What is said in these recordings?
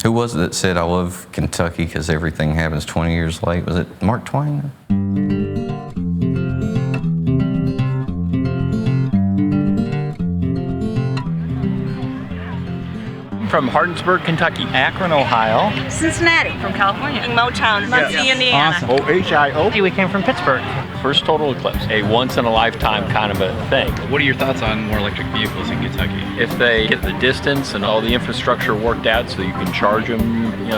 Who was it that said, "I love Kentucky because everything happens 20 years late"? Was it Mark Twain? From Hardinsburg, Kentucky. Akron, Ohio. Cincinnati. From California. Motown, Muncie, Indiana. Awesome. OHIO. We came from Pittsburgh. First total eclipse, a once-in-a-lifetime kind of a thing. What are your thoughts on more electric vehicles in Kentucky? If they get the distance and all the infrastructure worked out so you can charge them,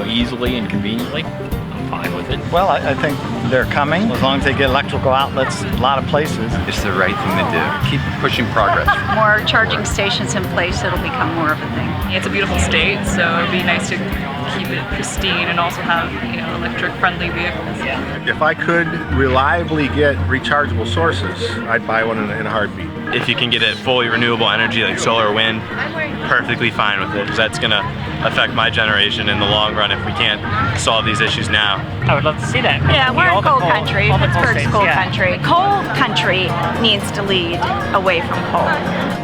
easily and conveniently, I'm fine with it. Well, I think they're coming. As long as they get electrical outlets a lot of places. It's the right thing to do. Keep pushing progress. More charging stations in place, it'll become more of a thing. It's a beautiful state, so it'd be nice to keep it pristine and also have, electric-friendly vehicles. Yeah. If I could reliably get rechargeable sources, I'd buy one in a heartbeat. If you can get it fully renewable energy like solar or wind, perfectly fine with it. That's going to affect my generation in the long run if we can't solve these issues now. I would love to see that. Yeah, we're in coal country. Pittsburgh's coal country. Coal country needs to lead away from coal.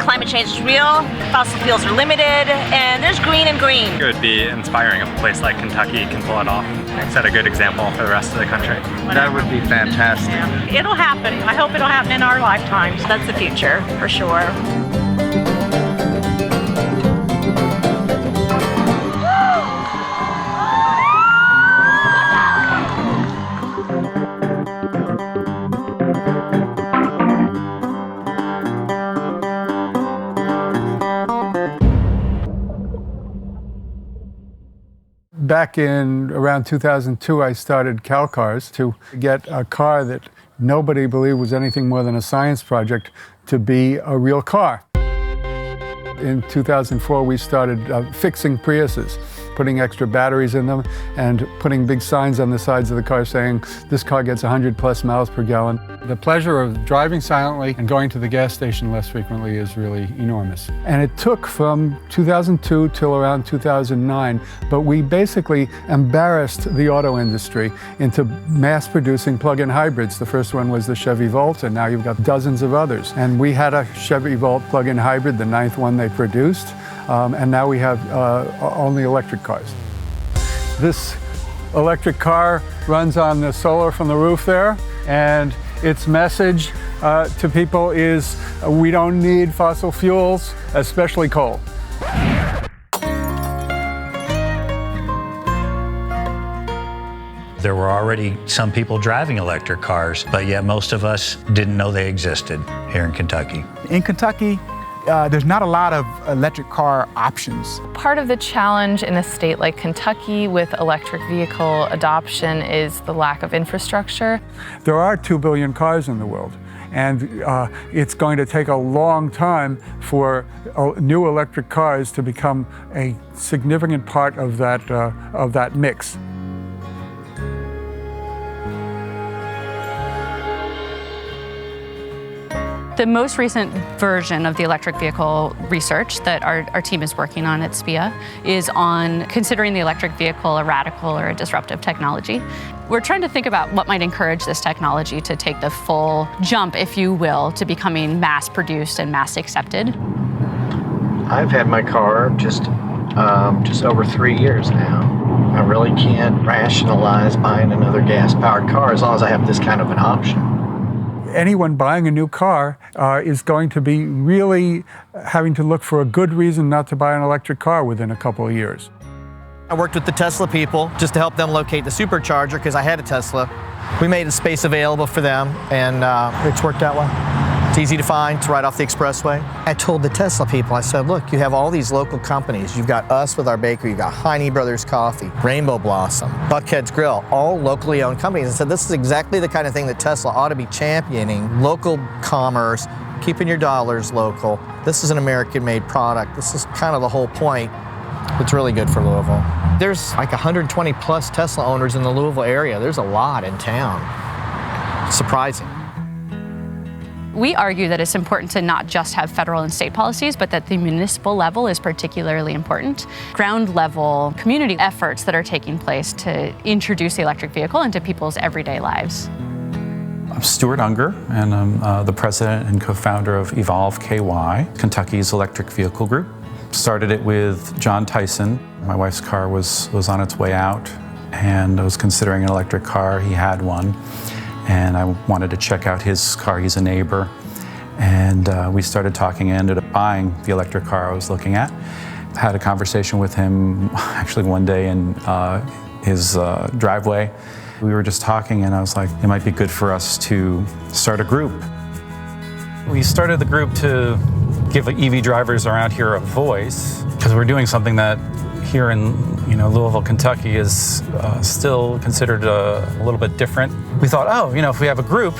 Climate change is real, fossil fuels are limited, and there's green and green. It would be inspiring if a place like Kentucky can pull it off and set a good example for the rest of the country. That would be fantastic. Yeah. It'll happen. I hope it'll happen in our lifetimes. That's the future, for sure. Back in around 2002, I started CalCars to get a car that nobody believed was anything more than a science project to be a real car. In 2004, we started fixing Priuses, putting extra batteries in them and putting big signs on the sides of the car saying, "This car gets 100 plus miles per gallon." The pleasure of driving silently and going to the gas station less frequently is really enormous. And it took from 2002 till around 2009, but we basically embarrassed the auto industry into mass producing plug-in hybrids. The first one was the Chevy Volt, and now you've got dozens of others. And we had a Chevy Volt plug-in hybrid, the 9th one they produced. And now we have only electric cars. This electric car runs on the solar from the roof there, and its message to people is we don't need fossil fuels, especially coal. There were already some people driving electric cars, but yet most of us didn't know they existed here in Kentucky. In Kentucky, there's not a lot of electric car options. Part of the challenge in a state like Kentucky with electric vehicle adoption is the lack of infrastructure. There are 2 billion cars in the world, and it's going to take a long time for new electric cars to become a significant part of that mix. The most recent version of the electric vehicle research that our team is working on at SPIA is on considering the electric vehicle a radical or a disruptive technology. We're trying to think about what might encourage this technology to take the full jump, if you will, to becoming mass-produced and mass-accepted. I've had my car just over 3 years now. I really can't rationalize buying another gas-powered car as long as I have this kind of an option. Anyone buying a new car is going to be really having to look for a good reason not to buy an electric car within a couple of years. I worked with the Tesla people just to help them locate the supercharger because I had a Tesla. We made a space available for them, and it's worked out well. It's easy to find. It's right off the expressway. I told the Tesla people, I said, look, you have all these local companies. You've got us with our bakery. You've got Heine Brothers Coffee, Rainbow Blossom, Buckhead's Grill, all locally owned companies. I said, this is exactly the kind of thing that Tesla ought to be championing. Local commerce, keeping your dollars local. This is an American-made product. This is kind of the whole point. It's really good for Louisville. There's like 120 plus Tesla owners in the Louisville area. There's a lot in town. It's surprising. We argue that it's important to not just have federal and state policies, but that the municipal level is particularly important. Ground level community efforts that are taking place to introduce the electric vehicle into people's everyday lives. I'm Stuart Unger, and I'm the president and co-founder of Evolve KY, Kentucky's electric vehicle group. Started it with John Tyson. My wife's car was on its way out, and I was considering an electric car. He had one, and I wanted to check out his car. He's a neighbor. And we started talking and ended up buying the electric car I was looking at. Had a conversation with him actually one day in his driveway. We were just talking and I was like, it might be good for us to start a group. We started the group to give EV drivers around here a voice, because we're doing something that here in Louisville, Kentucky is still considered a little bit different. We thought, oh, if we have a group,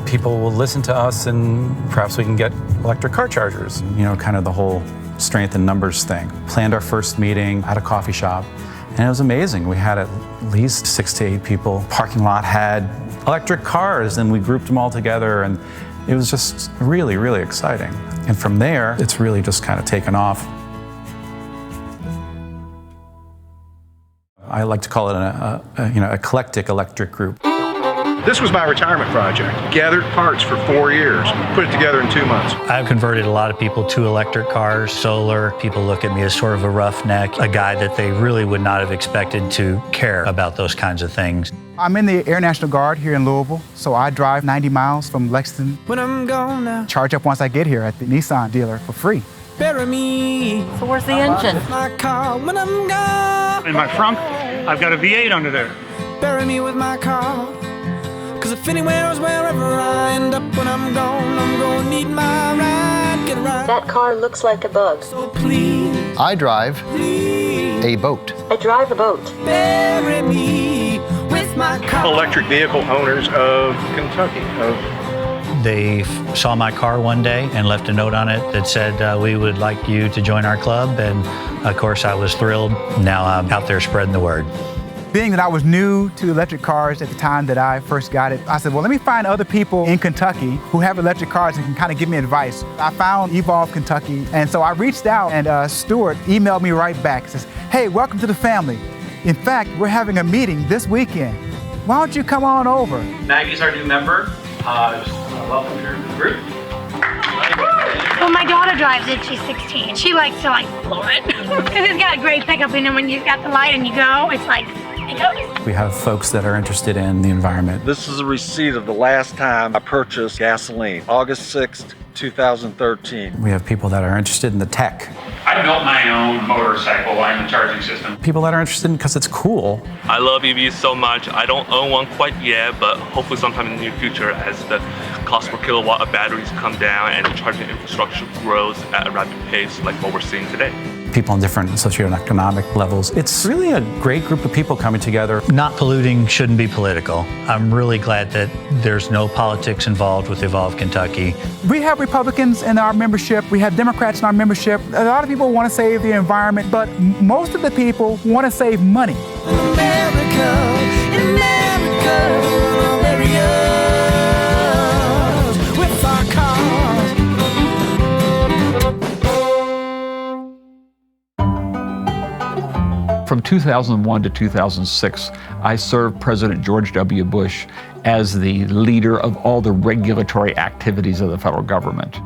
people will listen to us and perhaps we can get electric car chargers. Kind of the whole strength in numbers thing. Planned our first meeting at a coffee shop and it was amazing. We had at least 6 to 8 people. Parking lot had electric cars and we grouped them all together and it was just really, really exciting. And from there, it's really just kind of taken off. I like to call it an eclectic electric group. This was my retirement project. Gathered parts for 4 years, put it together in 2 months. I've converted a lot of people to electric cars, solar. People look at me as sort of a roughneck, a guy that they really would not have expected to care about those kinds of things. I'm in the Air National Guard here in Louisville, so I drive 90 miles from Lexington. When I'm gone now. Charge up once I get here at the Nissan dealer for free. Bury me. So where's the engine? My car when I'm gone. In my trunk, I've got a V8 under there. Bury me with my car. Cause if anywhere's wherever I end up when I'm gone, I'm gonna need my ride. Get a ride. That car looks like a bug. So please. I drive a boat. I drive a boat. Bury me with my car. Electric vehicle owners of Kentucky. They saw my car one day and left a note on it that said, we would like you to join our club. And of course I was thrilled. Now I'm out there spreading the word. Being that I was new to electric cars at the time that I first got it, I said, well, let me find other people in Kentucky who have electric cars and can kind of give me advice. I found Evolve Kentucky, and so I reached out, and Stuart emailed me right back. Says, hey, welcome to the family. In fact, we're having a meeting this weekend. Why don't you come on over? Maggie's our new member. Welcome to the group. Well, my daughter drives it. She's 16. She likes to floor it. Because it's got a great pickup in it. When you've got the light and you go, it's like, it goes. We have folks that are interested in the environment. This is a receipt of the last time I purchased gasoline, August 6th, 2013. We have people that are interested in the tech. I built my own motorcycle and the charging system. People that are interested in because it's cool. I love EVs so much. I don't own one quite yet, but hopefully sometime in the near future as the cost per kilowatt of batteries come down and the charging infrastructure grows at a rapid pace like what we're seeing today. People on different socioeconomic levels. It's really a great group of people coming together. Not polluting shouldn't be political. I'm really glad that there's no politics involved with Evolve Kentucky. We have Republicans in our membership. We have Democrats in our membership. A lot of people want to save the environment, but most of the people want to save money. In America, with our cars. From 2001 to 2006, I served President George W. Bush as the leader of all the regulatory activities of the federal government.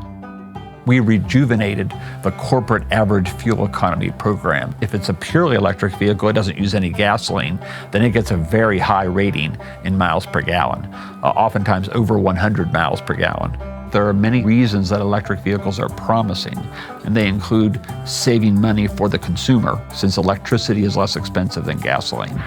We rejuvenated the corporate average fuel economy program. If it's a purely electric vehicle, it doesn't use any gasoline, then it gets a very high rating in miles per gallon, oftentimes over 100 miles per gallon. There are many reasons that electric vehicles are promising, and they include saving money for the consumer, since electricity is less expensive than gasoline.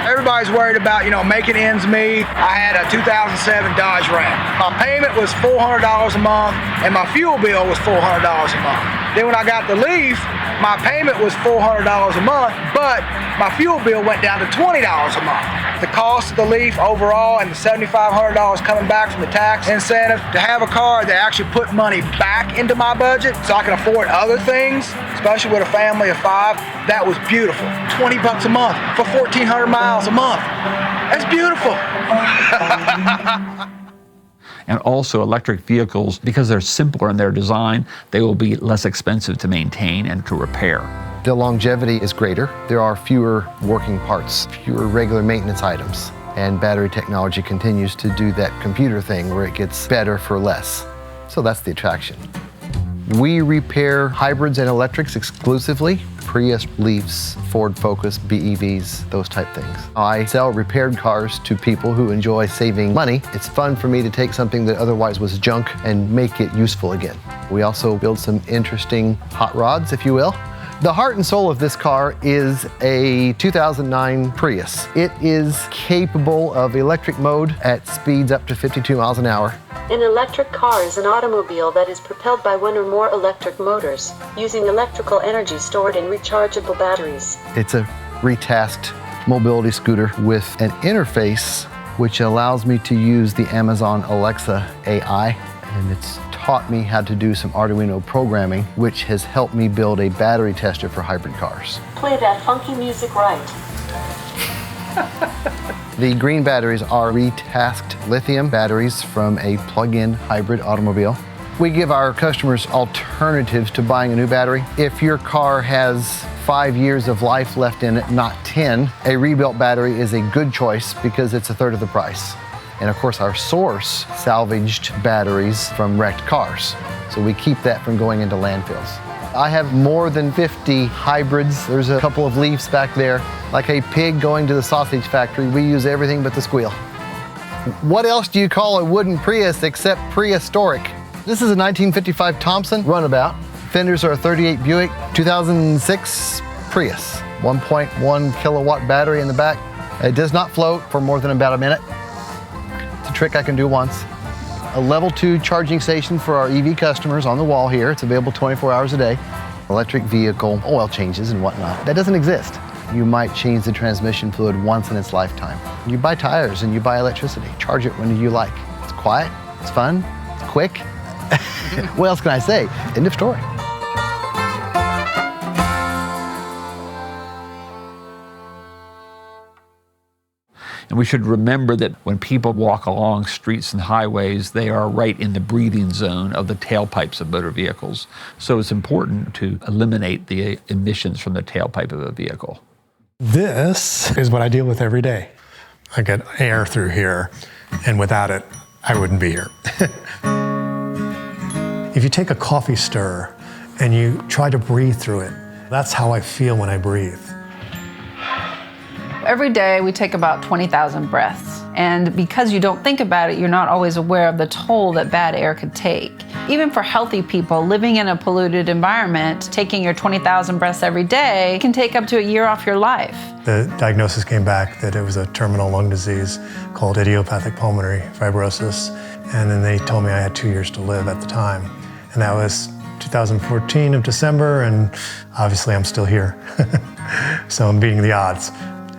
Everybody's worried about, making ends meet. I had a 2007 Dodge Ram. My payment was $400 a month, and my fuel bill was $400 a month. Then when I got the Leaf, my payment was $400 a month, but my fuel bill went down to $20 a month. The cost of the Leaf overall and the $7,500 coming back from the tax incentive, to have a car that actually put money back into my budget so I can afford other things, especially with a family of 5, that was beautiful. $20 a month for 1,400 miles a month. That's beautiful. And also electric vehicles, because they're simpler in their design, they will be less expensive to maintain and to repair. The longevity is greater. There are fewer working parts, fewer regular maintenance items, and battery technology continues to do that computer thing where it gets better for less. So that's the attraction. We repair hybrids and electrics exclusively. Prius, Leafs, Ford Focus, BEVs, those type things. I sell repaired cars to people who enjoy saving money. It's fun for me to take something that otherwise was junk and make it useful again. We also build some interesting hot rods, if you will. The heart and soul of this car is a 2009 Prius. It is capable of electric mode at speeds up to 52 miles an hour. An electric car is an automobile that is propelled by one or more electric motors, using electrical energy stored in rechargeable batteries. It's a retasked mobility scooter with an interface which allows me to use the Amazon Alexa AI, and it's taught me how to do some Arduino programming, which has helped me build a battery tester for hybrid cars. Play that funky music right. The green batteries are retasked lithium batteries from a plug-in hybrid automobile. We give our customers alternatives to buying a new battery. If your car has 5 years of life left in it, not 10, a rebuilt battery is a good choice because it's a third of the price. And of course, our source salvaged batteries from wrecked cars. So we keep that from going into landfills. I have more than 50 hybrids. There's a couple of Leafs back there. Like a pig going to the sausage factory, we use everything but the squeal. What else do you call a wooden Prius except prehistoric? This is a 1955 Thompson runabout. Fenders are a 38 Buick 2006 Prius. 1.1 kilowatt battery in the back. It does not float for more than about a minute. It's a trick I can do once. A level 2 charging station for our EV customers on the wall here. It's available 24 hours a day. Electric vehicle oil changes and whatnot. That doesn't exist. You might change the transmission fluid once in its lifetime. You buy tires and you buy electricity. Charge it when you like. It's quiet, it's fun, it's quick. What else can I say? End of story. And we should remember that when people walk along streets and highways, they are right in the breathing zone of the tailpipes of motor vehicles. So it's important to eliminate the emissions from the tailpipe of a vehicle. This is what I deal with every day. I get air through here, and without it, I wouldn't be here. If you take a coffee stir and you try to breathe through it, that's how I feel when I breathe. Every day we take about 20,000 breaths. And because you don't think about it, you're not always aware of the toll that bad air could take. Even for healthy people living in a polluted environment, taking your 20,000 breaths every day can take up to a year off your life. The diagnosis came back that it was a terminal lung disease called idiopathic pulmonary fibrosis. And then they told me I had 2 years to live at the time. And that was 2014 of December, and obviously I'm still here. So I'm beating the odds.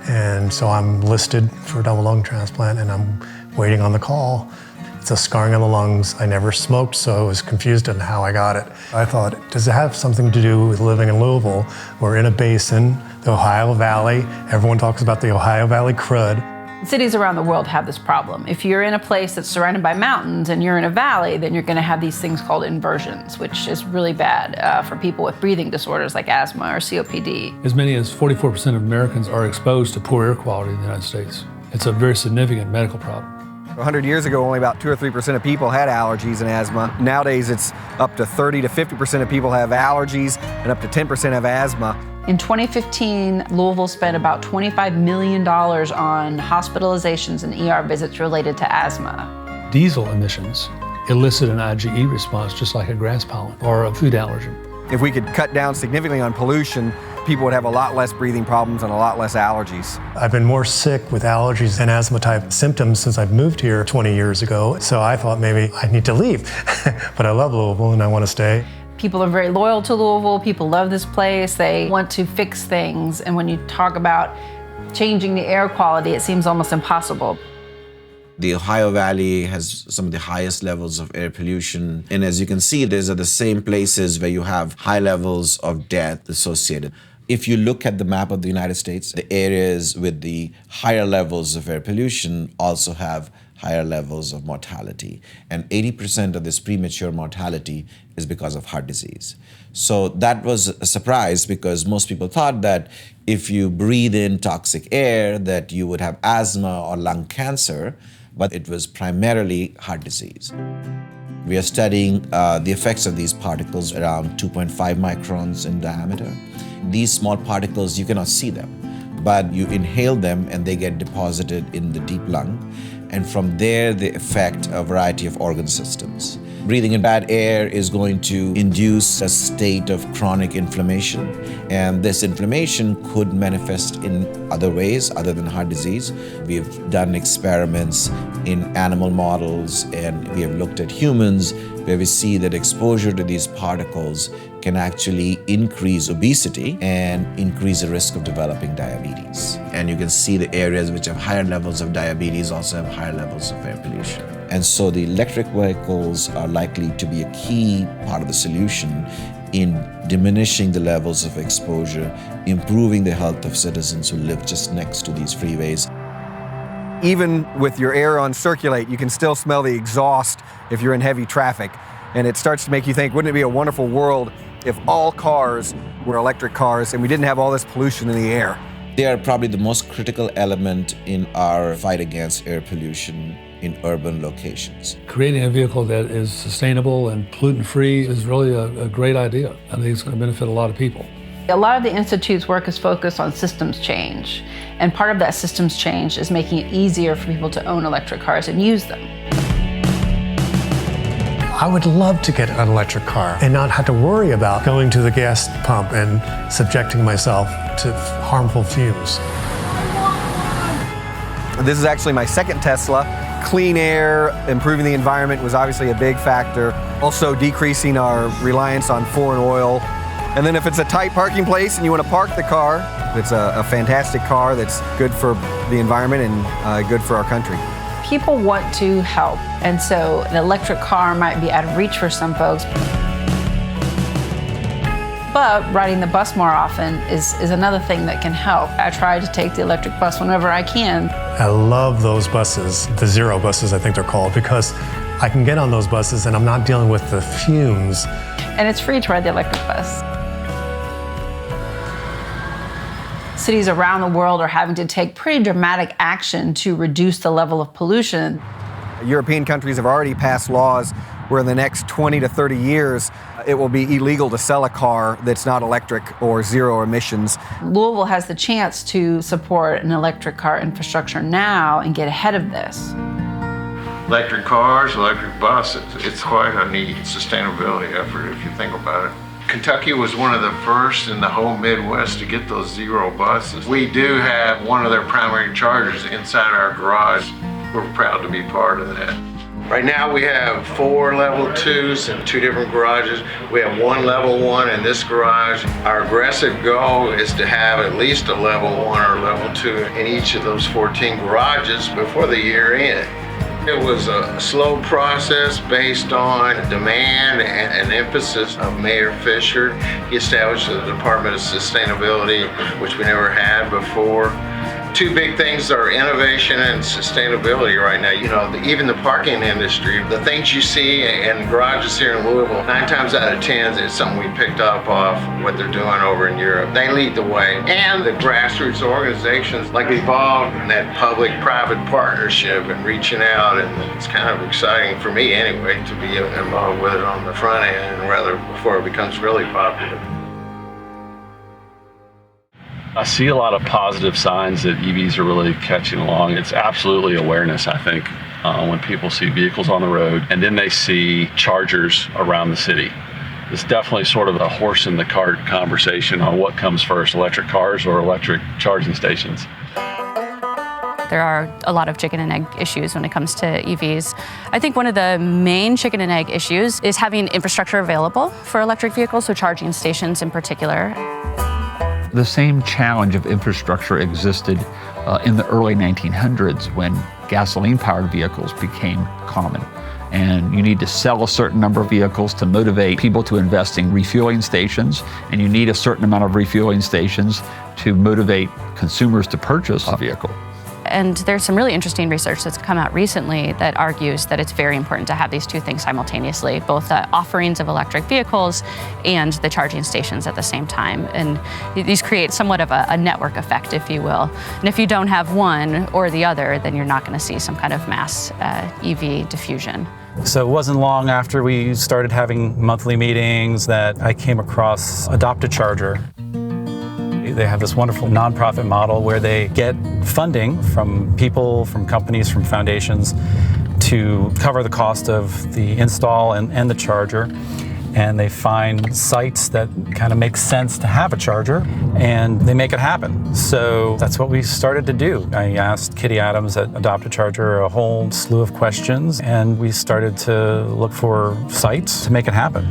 And so I'm listed for a double lung transplant, and I'm waiting on the call. It's a scarring of the lungs. I never smoked, so I was confused on how I got it. I thought, does it have something to do with living in Louisville? We're in a basin, the Ohio Valley. Everyone talks about the Ohio Valley crud. Cities around the world have this problem. If you're in a place that's surrounded by mountains and you're in a valley, then you're going to have these things called inversions, which is really bad for people with breathing disorders like asthma or COPD. As many as 44% of Americans are exposed to poor air quality in the United States. It's a very significant medical problem. 100 years ago, only about 2 or 3% of people had allergies and asthma. Nowadays, it's up to 30 to 50% of people have allergies and up to 10% have asthma. In 2015, Louisville spent about $25 million on hospitalizations and ER visits related to asthma. Diesel emissions elicit an IgE response just like a grass pollen or a food allergen. If we could cut down significantly on pollution, people would have a lot less breathing problems and a lot less allergies. I've been more sick with allergies and asthma type symptoms since I've moved here 20 years ago. So I thought maybe I need to leave, but I love Louisville and I want to stay. People are very loyal to Louisville. People love this place. They want to fix things. And when you talk about changing the air quality, it seems almost impossible. The Ohio Valley has some of the highest levels of air pollution. And as you can see, these are the same places where you have high levels of death associated. If you look at the map of the United States, the areas with the higher levels of air pollution also have higher levels of mortality. And 80% of this premature mortality is because of heart disease. So that was a surprise because most people thought that if you breathe in toxic air that you would have asthma or lung cancer, but it was primarily heart disease. We are studying the effects of these particles around 2.5 microns in diameter. These small particles, you cannot see them, but you inhale them and they get deposited in the deep lung. And from there, they affect a variety of organ systems. Breathing in bad air is going to induce a state of chronic inflammation. And this inflammation could manifest in other ways other than heart disease. We have done experiments in animal models, and we have looked at humans where we see that exposure to these particles can actually increase obesity and increase the risk of developing diabetes. And you can see the areas which have higher levels of diabetes also have higher levels of air pollution. And so the electric vehicles are likely to be a key part of the solution in diminishing the levels of exposure, improving the health of citizens who live just next to these freeways. Even with your air on circulate, you can still smell the exhaust if you're in heavy traffic. And it starts to make you think, wouldn't it be a wonderful world if all cars were electric cars and we didn't have all this pollution in the air? They are probably the most critical element in our fight against air pollution in urban locations. Creating a vehicle that is sustainable and pollutant-free is really a great idea. I think it's going to benefit a lot of people. A lot of the Institute's work is focused on systems change, and part of that systems change is making it easier for people to own electric cars and use them. I would love to get an electric car and not have to worry about going to the gas pump and subjecting myself to harmful fumes. This is actually my second Tesla. Clean air, improving the environment was obviously a big factor. Also decreasing our reliance on foreign oil. And then if it's a tight parking place and you want to park the car, it's a fantastic car that's good for the environment and good for our country. People want to help, and so an electric car might be out of reach for some folks. But riding the bus more often is another thing that can help. I try to take the electric bus whenever I can. I love those buses, the zero buses I think they're called, because I can get on those buses and I'm not dealing with the fumes. And it's free to ride the electric bus. Cities around the world are having to take pretty dramatic action to reduce the level of pollution. European countries have already passed laws where in the next 20 to 30 years, it will be illegal to sell a car that's not electric or zero emissions. Louisville has the chance to support an electric car infrastructure now and get ahead of this. Electric cars, electric buses, it's quite a neat sustainability effort if you think about it. Kentucky was one of the first in the whole Midwest to get those zero buses. We do have one of their primary chargers inside our garage. We're proud to be part of that. Right now we have 4 level 2s in 2 different garages. We have 1 level 1 in this garage. Our aggressive goal is to have at least a level 1 or level 2 in each of those 14 garages before the year end. It was a slow process based on demand and emphasis of Mayor Fisher. He established the Department of Sustainability, which we never had before. 2 big things are innovation and sustainability right now. You know, even the parking industry, the things you see in garages here in Louisville, 9 times out of 10, it's something we picked up off what they're doing over in Europe. They lead the way. And the grassroots organizations like Baum and that public-private partnership and reaching out, and it's kind of exciting for me anyway to be involved with it on the front end rather before it becomes really popular. I see a lot of positive signs that EVs are really catching along. It's absolutely awareness, I think, when people see vehicles on the road and then they see chargers around the city. It's definitely sort of a horse in the cart conversation on what comes first, electric cars or electric charging stations. There are a lot of chicken and egg issues when it comes to EVs. I think one of the main chicken and egg issues is having infrastructure available for electric vehicles, so charging stations in particular. The same challenge of infrastructure existed in the early 1900s when gasoline-powered vehicles became common. And you need to sell a certain number of vehicles to motivate people to invest in refueling stations, and you need a certain amount of refueling stations to motivate consumers to purchase a vehicle. And there's some really interesting research that's come out recently that argues that it's very important to have these two things simultaneously, both the offerings of electric vehicles and the charging stations at the same time. And these create somewhat of a network effect, if you will. And if you don't have one or the other, then you're not going to see some kind of mass EV diffusion. So it wasn't long after we started having monthly meetings that I came across Adopt a Charger. They have this wonderful nonprofit model where they get funding from people, from companies, from foundations to cover the cost of the install and the charger. And they find sites that kind of make sense to have a charger, and they make it happen. So that's what we started to do. I asked Kitty Adams at Adopt a Charger a whole slew of questions, and we started to look for sites to make it happen.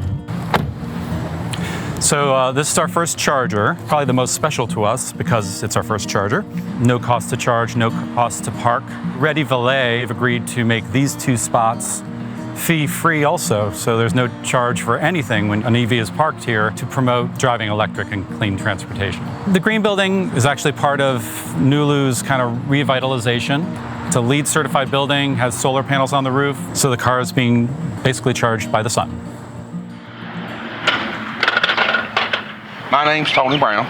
So this is our first charger, probably the most special to us because it's our first charger. No cost to charge, no cost to park. Ready Valet have agreed to make these two spots fee-free also, so there's no charge for anything when an EV is parked here to promote driving electric and clean transportation. The green building is actually part of Nulu's kind of revitalization. It's a LEED certified building, has solar panels on the roof, so the car is being basically charged by the sun. My name's Tony Brown,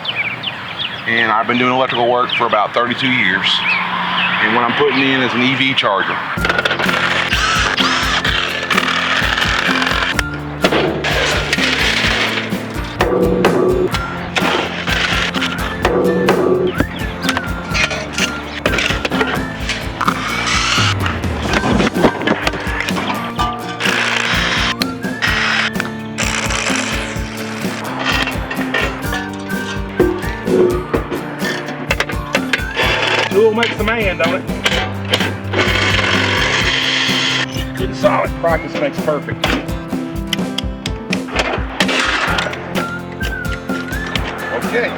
and I've been doing electrical work for about 32 years. And what I'm putting in is an EV charger. Tool makes the man, don't it? Good solid. Practice makes perfect. Okay.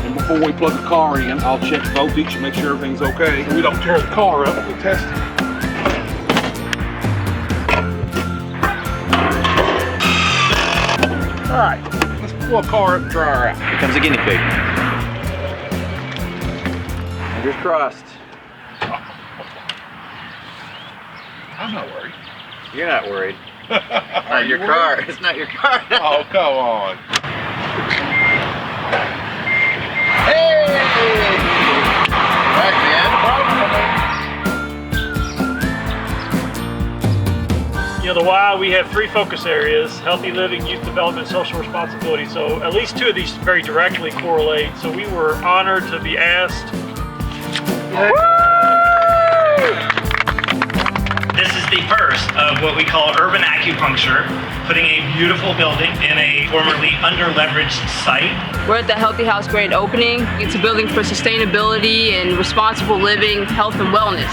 And before we plug the car in, I'll check voltage and make sure everything's okay. We don't tear the car up. We'll test it. All right. Pull a car up and try her out. Here comes a guinea pig. Fingers crossed. I'm not worried. You're not worried. Are your you car. worried? It's not your car. Oh, come on. Hey! Right, man. You know, the Y, we have 3 focus areas: healthy living, youth development, social responsibility. So at least 2 of these very directly correlate. So we were honored to be asked. This is the first of what we call urban acupuncture, putting a beautiful building in a formerly under-leveraged site. We're at the Healthy House grand opening. It's a building for sustainability and responsible living, health and wellness.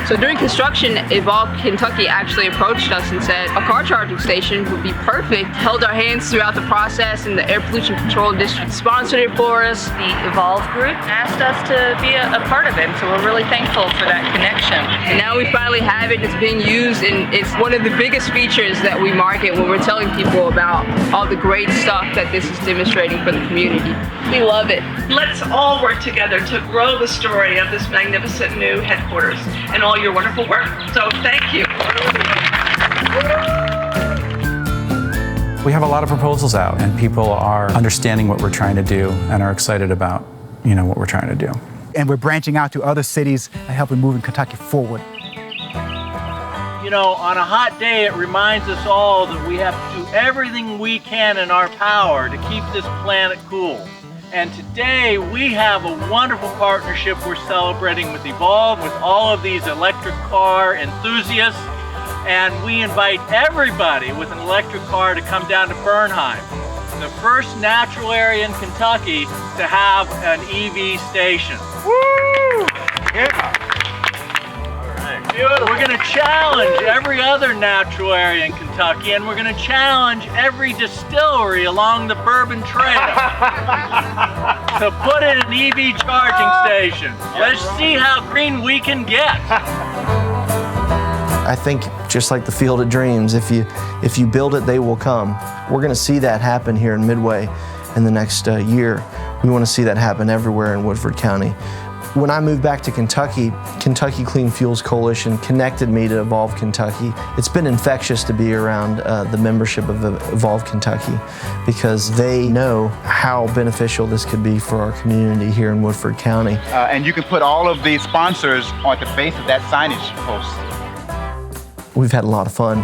So during construction, Evolve Kentucky actually approached us and said a car charging station would be perfect. Held our hands throughout the process, and the Air Pollution Control District sponsored it for us. The Evolve group asked us to be a part of it, so we're really thankful for that connection. And now we finally have it. It's being used, and it's one of the biggest features that we market when we're telling people about all the great stuff that this is demonstrating for the community. We love it. Let's all work together to grow the story of this magnificent new headquarters and all your wonderful work. So thank you. We have a lot of proposals out, and people are understanding what we're trying to do and are excited about, what we're trying to do. And we're branching out to other cities and helping moving Kentucky forward. On a hot day, it reminds us all that we have to do everything we can in our power to keep this planet cool. And today, we have a wonderful partnership we're celebrating with Evolve, with all of these electric car enthusiasts. And we invite everybody with an electric car to come down to Bernheim, the first natural area in Kentucky to have an EV station. Woo! Yeah. We're going to challenge every other natural area in Kentucky, and we're going to challenge every distillery along the Bourbon Trail to put in an EV charging station. Let's see how green we can get. I think just like the Field of Dreams, if you build it, they will come. We're going to see that happen here in Midway. in the next year. We want to see that happen everywhere in Woodford County. When I moved back to Kentucky, Kentucky Clean Fuels Coalition connected me to Evolve Kentucky. It's been infectious to be around the membership of Evolve Kentucky because they know how beneficial this could be for our community here in Woodford County. And you can put all of the sponsors on the base of that signage post. We've had a lot of fun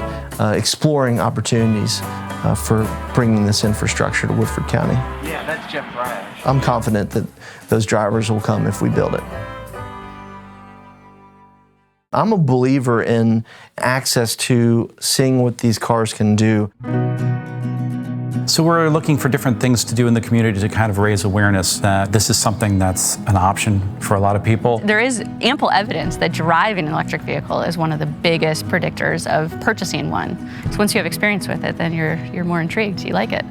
exploring opportunities for bringing this infrastructure to Woodford County. Yeah, that's Jeff Bryant. I'm confident that those drivers will come if we build it. I'm a believer in access to seeing what these cars can do. So we're looking for different things to do in the community to kind of raise awareness that this is something that's an option for a lot of people. There is ample evidence that driving an electric vehicle is one of the biggest predictors of purchasing one. So once you have experience with it, then you're more intrigued, you like it.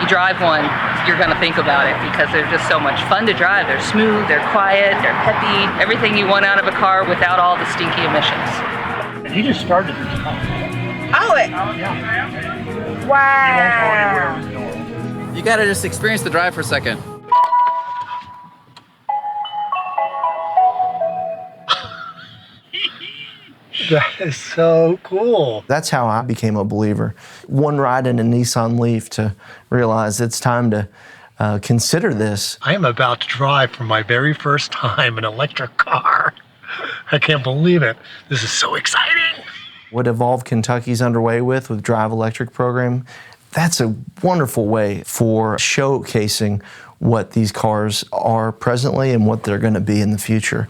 You drive one, you're gonna think about it because they're just so much fun to drive. They're smooth, they're quiet, they're peppy, everything you want out of a car without all the stinky emissions. And he just started this car. Oh, it. Wow. You gotta just experience the drive for a second. That is so cool. That's how I became a believer. One ride in a Nissan Leaf to realize it's time to consider this. I am about to drive for my very first time an electric car. I can't believe it. This is so exciting. What Evolve Kentucky's underway with Drive Electric program, that's a wonderful way for showcasing what these cars are presently and what they're going to be in the future.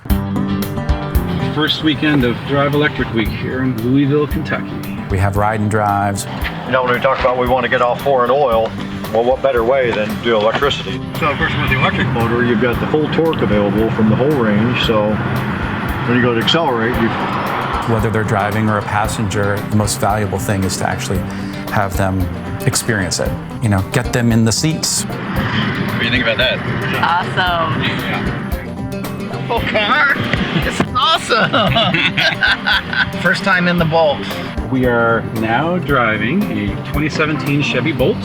First weekend of Drive Electric Week here in Louisville, Kentucky. We have ride and drives. You know, when we talk about we want to get off foreign oil, well, what better way than do electricity? So, of course, with the electric motor, you've got the full torque available from the whole range, so when you go to accelerate, Whether they're driving or a passenger, the most valuable thing is to actually have them experience it. You know, get them in the seats. What do you think about that? Awesome. Full car? This is awesome! First time in the Bolt. We are now driving a 2017 Chevy Bolt.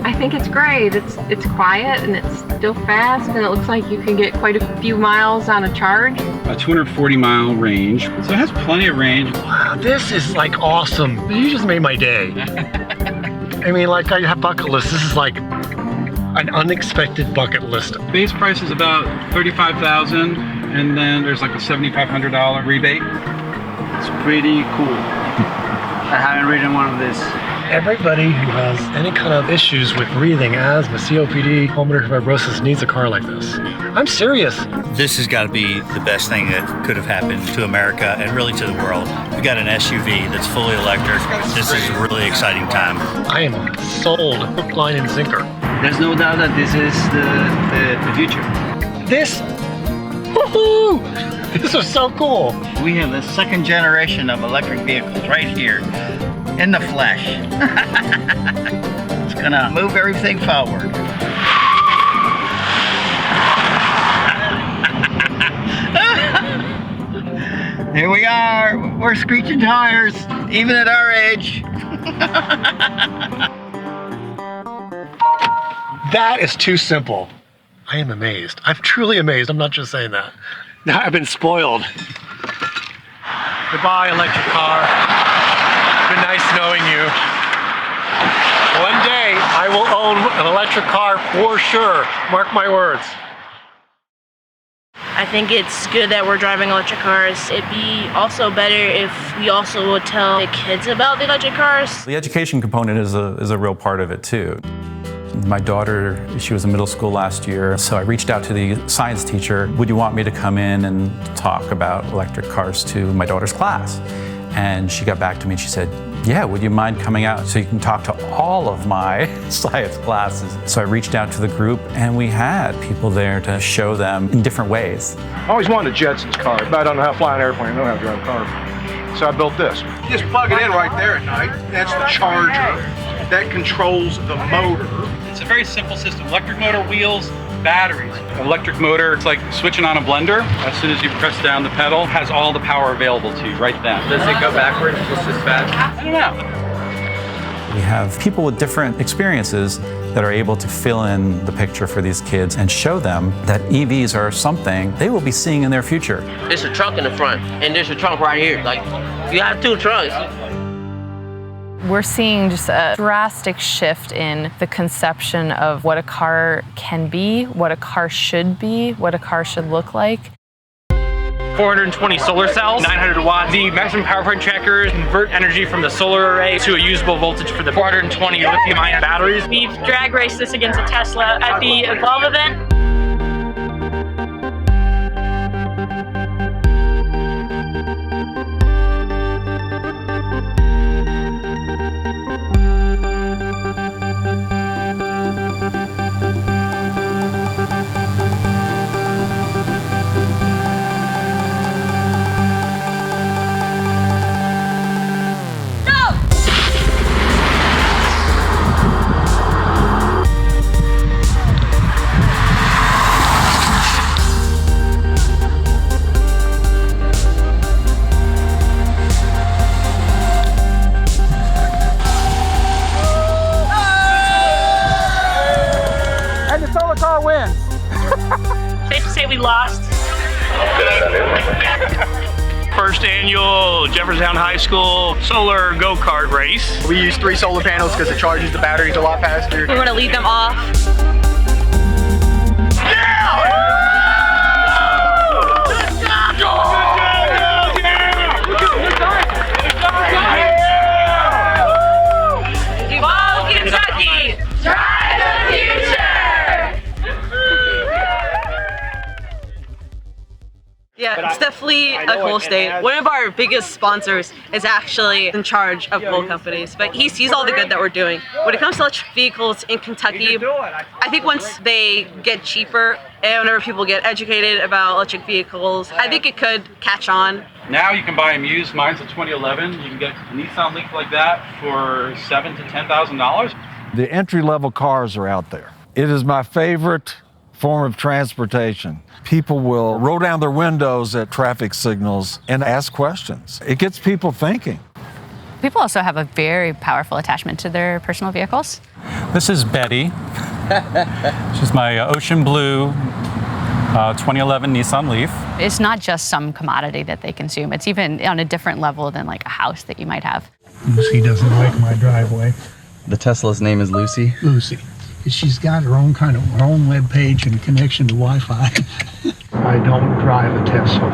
I think it's great. It's quiet and it's still fast and it looks like you can get quite a few miles on a charge. A 240-mile range, so it has plenty of range. Wow, this is like awesome. You just made my day. I mean, like I have bucket list. This is like an unexpected bucket list. Base price is about $35,000, and then there's like a $7,500 rebate. It's pretty cool. I haven't ridden one of these. Everybody who has any kind of issues with breathing, asthma, COPD, pulmonary fibrosis needs a car like this. I'm serious. This has got to be the best thing that could have happened to America and really to the world. We've got an SUV that's fully electric. This is a really exciting time. I am sold, hook, line, and sinker. There's no doubt that this is the future. This, woohoo! This is so cool. We have the second generation of electric vehicles right here in the flesh. It's gonna move everything forward. Here we are, we're screeching tires, even at our age. That is too simple. I am amazed. I'm truly amazed. I'm not just saying that. Now I've been spoiled. Goodbye, electric car. It's been nice knowing you. One day I will own an electric car for sure. Mark my words. I think it's good that we're driving electric cars. It'd be also better if we also would tell the kids about the electric cars. The education component is a real part of it too. My daughter, she was in middle school last year, so I reached out to the science teacher. Would you want me to come in and talk about electric cars to my daughter's class? And she got back to me and she said, yeah, would you mind coming out so you can talk to all of my science classes? So I reached out to the group and we had people there to show them in different ways. I always wanted a Jetsons car, but I don't know how to fly an airplane, I don't know how to drive a car. So I built this. You just plug it in right there at night. That's the charger. That controls the motor. It's a very simple system. Electric motor, wheels, batteries. Electric motor, it's like switching on a blender. As soon as you press down the pedal, it has all the power available to you right then. Does it go backwards just as fast? I don't know. We have people with different experiences that are able to fill in the picture for these kids and show them that EVs are something they will be seeing in their future. There's a trunk in the front, and there's a trunk right here. Like, you have two trunks. We're seeing just a drastic shift in the conception of what a car can be, what a car should be, what a car should look like. 420 solar cells, 900 watts. The maximum power point trackers convert energy from the solar array to a usable voltage for the 420 lithium-ion batteries. We've drag raced this against a Tesla at the Baum event. Wins. Safe to say we lost. First annual Jefferson High School solar go-kart race. We use 3 solar panels because it charges the batteries a lot faster. We want to lead them off. Evolve Kentucky! Drive the future! Yeah, it's definitely a cool state. One of our biggest sponsors is actually in charge of coal companies, but he sees all the good that we're doing. When it comes to electric vehicles in Kentucky, I think once they get cheaper and whenever people get educated about electric vehicles, I think it could catch on. Now you can buy them used. Mine's a 2011. You can get a Nissan Leaf like that for $7,000 to $10,000. The entry-level cars are out there. It is my favorite form of transportation. People will roll down their windows at traffic signals and ask questions. It gets people thinking. People also have a very powerful attachment to their personal vehicles. This is Betty. She's my ocean blue 2011 Nissan Leaf. It's not just some commodity that they consume. It's even on a different level than like a house that you might have. Lucy doesn't like my driveway. The Tesla's name is Lucy? Lucy. She's got her own web page and connection to Wi-Fi. I don't drive a Tesla.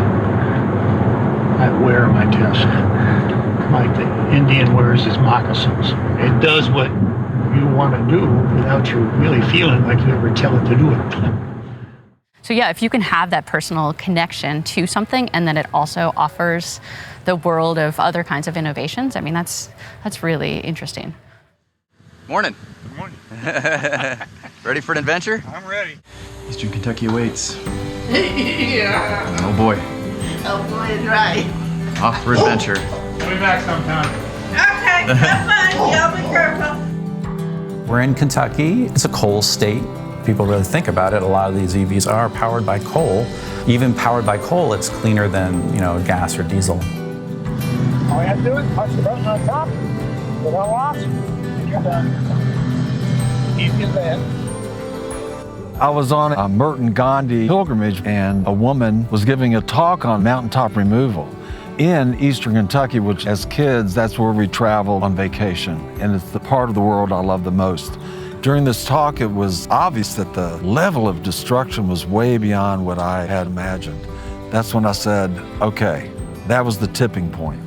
I wear my Tesla. Like the Indian wears his moccasins. It does what you want to do without you really feeling like you ever tell it to do it. So yeah, if you can have that personal connection to something and then it also offers the world of other kinds of innovations, I mean, that's really interesting. Morning. Good morning. Ready for an adventure? I'm ready. Eastern Kentucky awaits. Yeah. Oh boy. Oh boy, it's right. Off for adventure. We'll be back sometime. Okay, have fun. Y'all be careful. We're in Kentucky. It's a coal state. People really think about it. A lot of these EVs are powered by coal. Even powered by coal, it's cleaner than, gas or diesel. All you have to do is push the button on top, get on lock, and you're done. Easy as that. I was on a Merton Gandhi pilgrimage and a woman was giving a talk on mountaintop removal in Eastern Kentucky, which as kids, that's where we travel on vacation. And it's the part of the world I love the most. During this talk, it was obvious that the level of destruction was way beyond what I had imagined. That's when I said, okay, that was the tipping point.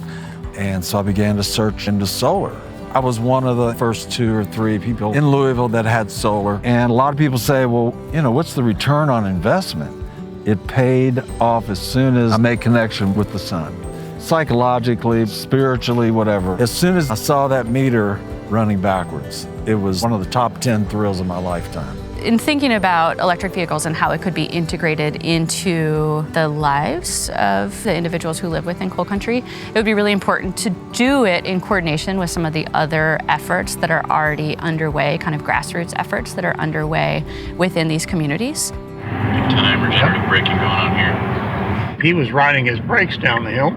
And so I began to search into solar. I was one of the first 2 or 3 people in Louisville that had solar. And a lot of people say, well, what's the return on investment? It paid off as soon as I made connection with the sun. Psychologically, spiritually, whatever. As soon as I saw that meter running backwards, it was one of the top 10 thrills of my lifetime. In thinking about electric vehicles and how it could be integrated into the lives of the individuals who live within coal country, it would be really important to do it in coordination with some of the other efforts that are already underway, kind of grassroots efforts that are underway within these communities. Timer, braking going on here. He was riding his brakes down the hill,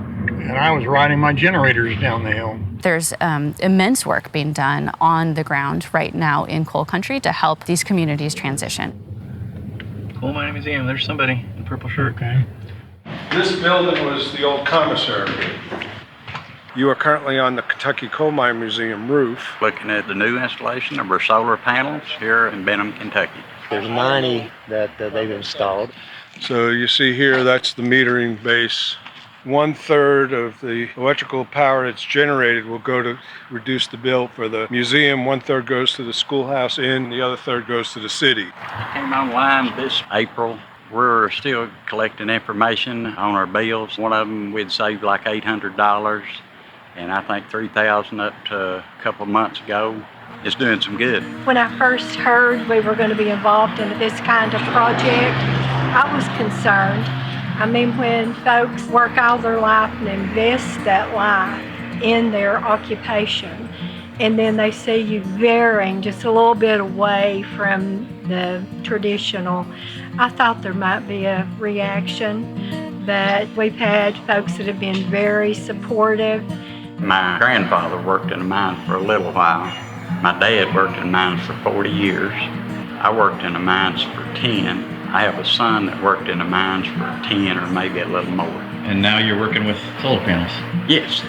and I was riding my generators down the hill. There's immense work being done on the ground right now in coal country to help these communities transition. Coal Mining Museum, there's somebody in a purple shirt. Okay. This building was the old commissary. You are currently on the Kentucky Coal Mine Museum roof. Looking at the new installation of our solar panels here in Benham, Kentucky. There's 90 that they've installed. So you see here, that's the metering base. 1/3 of the electrical power that's generated will go to reduce the bill for the museum. 1/3 goes to the schoolhouse inn, the other third goes to the city. Came online this April. We're still collecting information on our bills. One of them we'd saved like $800, and I think $3,000 up to a couple of months ago. It's doing some good. When I first heard we were going to be involved in this kind of project, I was concerned. I mean, when folks work all their life and invest that life in their occupation, and then they see you veering just a little bit away from the traditional, I thought there might be a reaction, but we've had folks that have been very supportive. My grandfather worked in the mines for a little while. My dad worked in mines for 40 years. I worked in the mines for 10. I have a son that worked in the mines for 10 or maybe a little more. And now you're working with solar panels? Yes.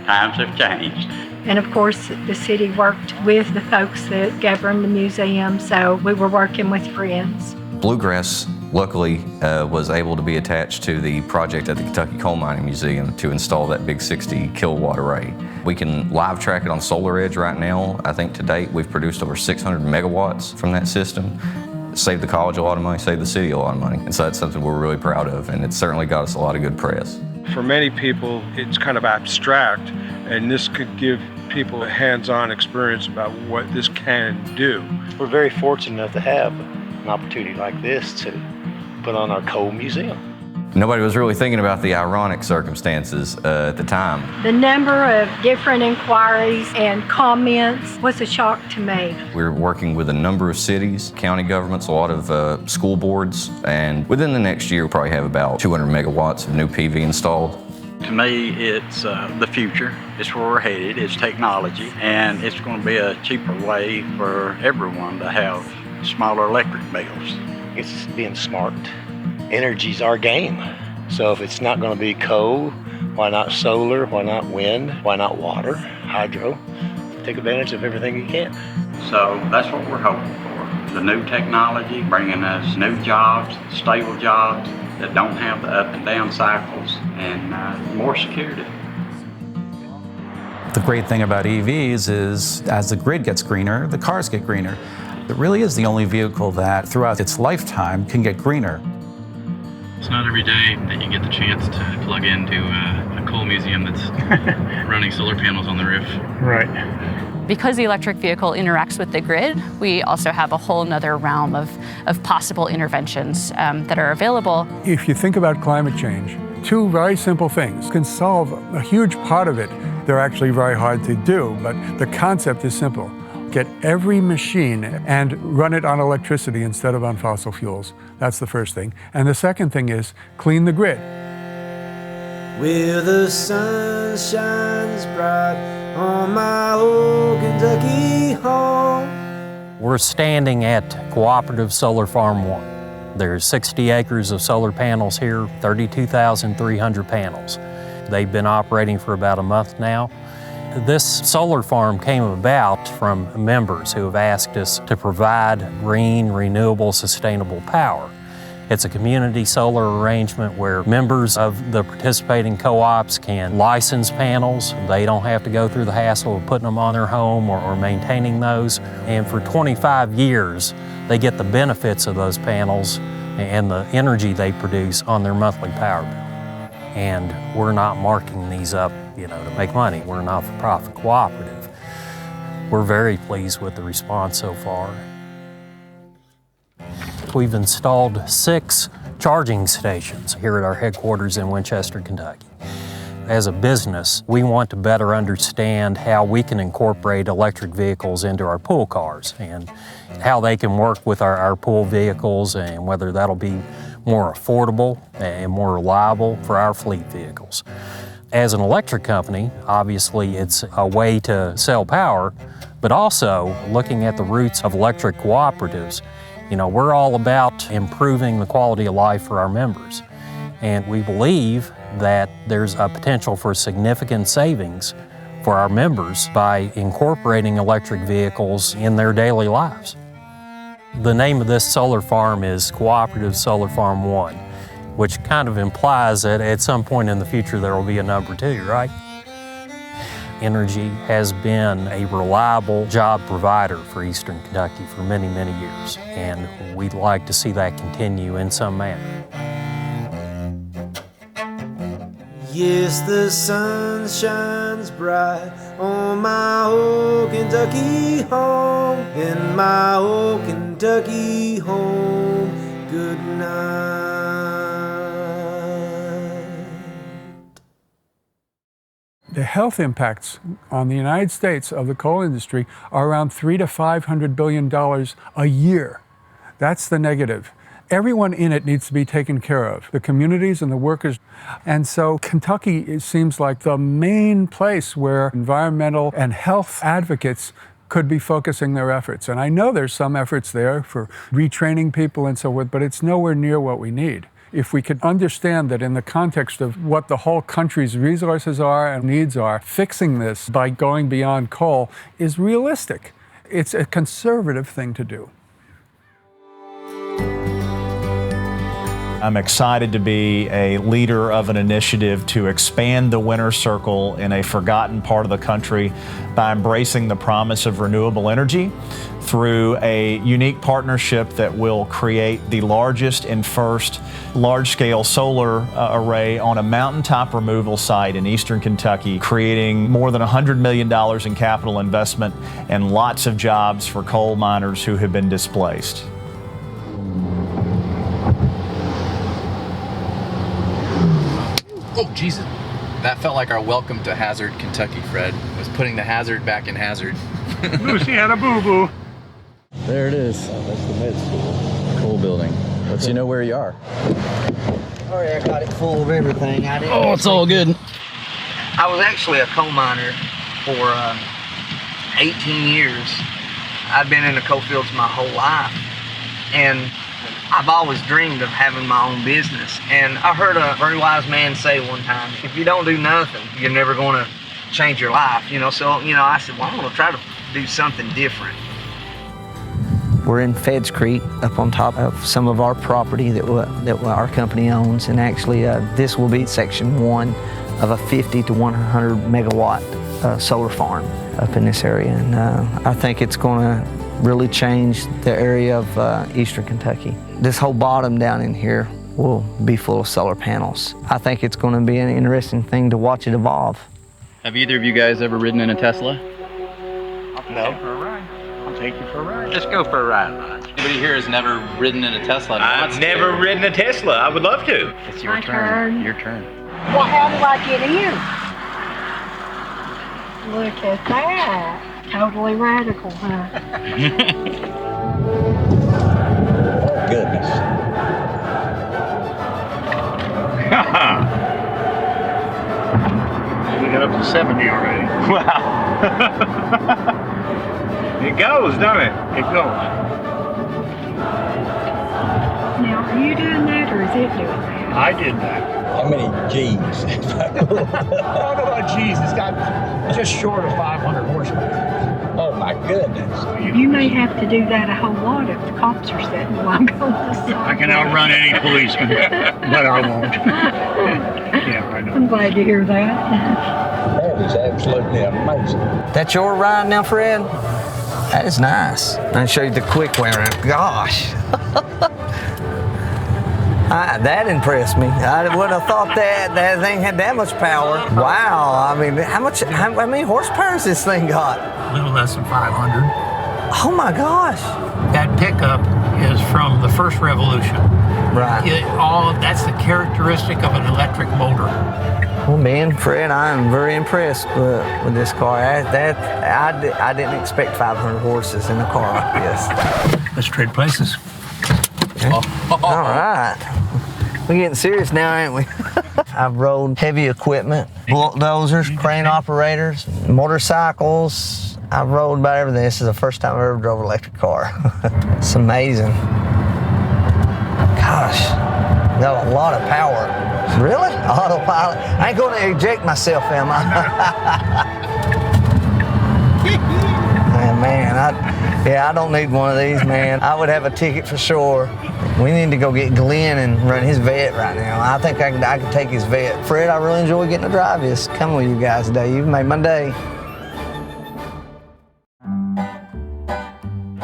Times have changed. And of course, the city worked with the folks that govern the museum, so we were working with friends. Bluegrass, luckily, was able to be attached to the project at the Kentucky Coal Mining Museum to install that big 60 kilowatt array. We can live track it on SolarEdge right now. I think to date we've produced over 600 megawatts from that system. Saved the college a lot of money, saved the city a lot of money. And so that's something we're really proud of, and it's certainly got us a lot of good press. For many people, it's kind of abstract, and this could give people a hands-on experience about what this can do. We're very fortunate enough to have an opportunity like this to put on our coal museum. Nobody was really thinking about the ironic circumstances at the time. The number of different inquiries and comments was a shock to me. We're working with a number of cities, county governments, a lot of school boards, and within the next year we'll probably have about 200 megawatts of new PV installed. To me, it's the future. It's where we're headed. It's technology, and it's going to be a cheaper way for everyone to have smaller electric bills. It's being smart. Energy's our game. So if it's not going to be coal, why not solar? Why not wind? Why not water? Hydro? Take advantage of everything you can. So that's what we're hoping for. The new technology bringing us new jobs, stable jobs that don't have the up and down cycles, and more security. The great thing about EVs is as the grid gets greener, the cars get greener. It really is the only vehicle that throughout its lifetime can get greener. It's not every day that you get the chance to plug into a coal museum that's running solar panels on the roof. Right. Because the electric vehicle interacts with the grid, we also have a whole nother realm of possible interventions that are available. If you think about climate change, two very simple things can solve a huge part of it. They're actually very hard to do, but the concept is simple. Get every machine and run it on electricity instead of on fossil fuels. That's the first thing. And the second thing is clean the grid. Where the sun shines bright on my old Kentucky home. We're standing at Cooperative Solar Farm 1. There's 60 acres of solar panels here, 32,300 panels. They've been operating for about a month now. This solar farm came about from members who have asked us to provide green, renewable, sustainable power. It's a community solar arrangement where members of the participating co-ops can license panels. They don't have to go through the hassle of putting them on their home or maintaining those. And for 25 years, they get the benefits of those panels and the energy they produce on their monthly power bill. And we're not marking these up, to make money. We're a not-for-profit cooperative. We're very pleased with the response so far. We've installed 6 charging stations here at our headquarters in Winchester, Kentucky. As a business, we want to better understand how we can incorporate electric vehicles into our pool cars and how they can work with our pool vehicles, and whether that'll be more affordable, and more reliable for our fleet vehicles. As an electric company, obviously it's a way to sell power, but also looking at the roots of electric cooperatives. You know, we're all about improving the quality of life for our members. And we believe that there's a potential for significant savings for our members by incorporating electric vehicles in their daily lives. The name of this solar farm is Cooperative Solar Farm 1, which kind of implies that at some point in the future there will be a number 2, right? Energy has been a reliable job provider for Eastern Kentucky for many, many years, and we'd like to see that continue in some manner. Yes, the sun shines bright on my old Kentucky home, in my old Kentucky home. Good night. The health impacts on the United States of the coal industry are around $300 to $500 billion a year. That's the negative. Everyone in it needs to be taken care of, the communities and the workers. And so Kentucky, it seems like the main place where environmental and health advocates could be focusing their efforts. And I know there's some efforts there for retraining people and so forth, but it's nowhere near what we need. If we could understand that in the context of what the whole country's resources are and needs are, fixing this by going beyond coal is realistic. It's a conservative thing to do. I'm excited to be a leader of an initiative to expand the winner's circle in a forgotten part of the country by embracing the promise of renewable energy through a unique partnership that will create the largest and first large-scale solar array on a mountaintop removal site in eastern Kentucky, creating more than $100 million in capital investment and lots of jobs for coal miners who have been displaced. Oh, Jesus. That felt like our welcome to Hazard, Kentucky, Fred. It was putting the hazard back in Hazard. Lucy had a boo-boo. There it is. Oh, that's the med school. Coal building. But you know where you are. Sorry, I got it full of everything. I didn't. Oh, it's all good. I was actually a coal miner for 18 years. I've been in the coal fields my whole life. And I've always dreamed of having my own business. And I heard a very wise man say one time, if you don't do nothing, you're never going to change your life, you know? So, you know, I said, well, I'm going to try to do something different. We're in Feds Creek, up on top of some of our property that our company owns. And actually, this will be section 1 of a 50 to 100 megawatt solar farm up in this area. And I think it's going to really change the area of eastern Kentucky. This whole bottom down in here will be full of solar panels. I think it's going to be an interesting thing to watch it evolve. Have either of you guys ever ridden in a Tesla? No. I'll take you for a ride. Just go for a ride. Anybody here has never ridden in a Tesla? I've never ridden a Tesla. I would love to. It's your My turn. turn. Your turn. Well, how do I get in? Look at that. Totally radical, huh? Oh, goodness. We got up to 70 already. Wow. It goes, doesn't it? It goes. Now, are you doing that or is it doing that? I did that. How many G's? I don't know about G's. It's got just short of 500 horsepower. Oh my goodness. You may have to do that a whole lot if the cops are sitting while I'm on the side. I can outrun any policeman, but I won't. Yeah, I know. I'm glad to hear that. That is absolutely amazing. That's your ride now, Fred? That is nice. I'll show you the quick way around. Gosh. That impressed me. I wouldn't have thought that thing had that much power. Wow. I mean, how many horsepower has this thing got? A little less than 500. Oh my gosh. That pickup is from the first revolution. Right. That's the characteristic of an electric motor. Well, man, Fred, I'm very impressed with this car. I didn't expect 500 horses in a car like this. Let's trade places. Okay. All right. We're getting serious now, ain't we? I've rode heavy equipment, bulldozers, crane operators, motorcycles. I've rode about everything. This is the first time I ever drove an electric car. It's amazing. Gosh, got a lot of power. Really? Autopilot? I ain't gonna eject myself, am I? Man, I don't need one of these, man. I would have a ticket for sure. We need to go get Glenn and run his vet right now. I think I could take his vet. Fred, I really enjoy getting to drive this. Coming with you guys today. You've made my day.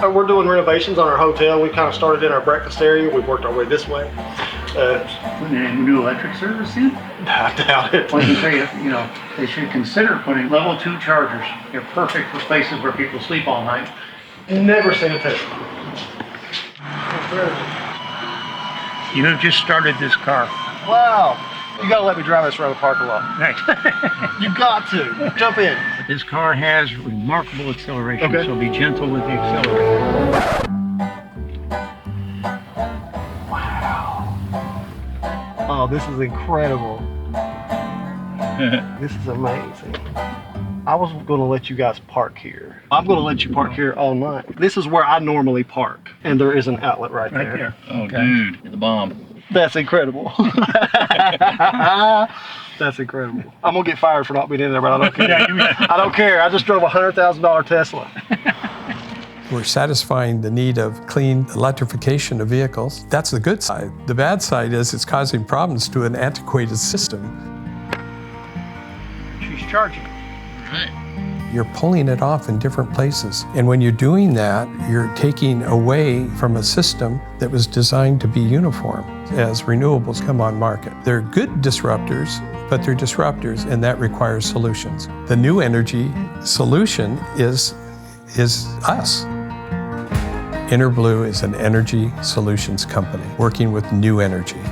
We're doing renovations on our hotel. We kind of started in our breakfast area. We've worked our way this way. Putting a new electric service in? I doubt it. Well, I can tell you, they should consider putting level 2 chargers. They're perfect for places where people sleep all night. Never seen a test. You have just started this car. Wow. You gotta let me drive this around the parking lot. Right. You got to. Jump in. This car has remarkable acceleration, Okay. so be gentle with the accelerator. Oh, this is incredible. This is amazing. I was gonna let you guys park here. I'm gonna let you park here all night. This is where I normally park, and there is an outlet right there. Oh, dude, you're the bomb. That's incredible. That's incredible. I'm gonna get fired for not being in there, but I don't care. I don't care. I just drove a $100,000 Tesla. We're satisfying the need of clean electrification of vehicles. That's the good side. The bad side is it's causing problems to an antiquated system. She's charging. You're pulling it off in different places. And when you're doing that, you're taking away from a system that was designed to be uniform as renewables come on market. They're good disruptors, but they're disruptors, and that requires solutions. The new energy solution is us. Interblue is an energy solutions company working with new energy.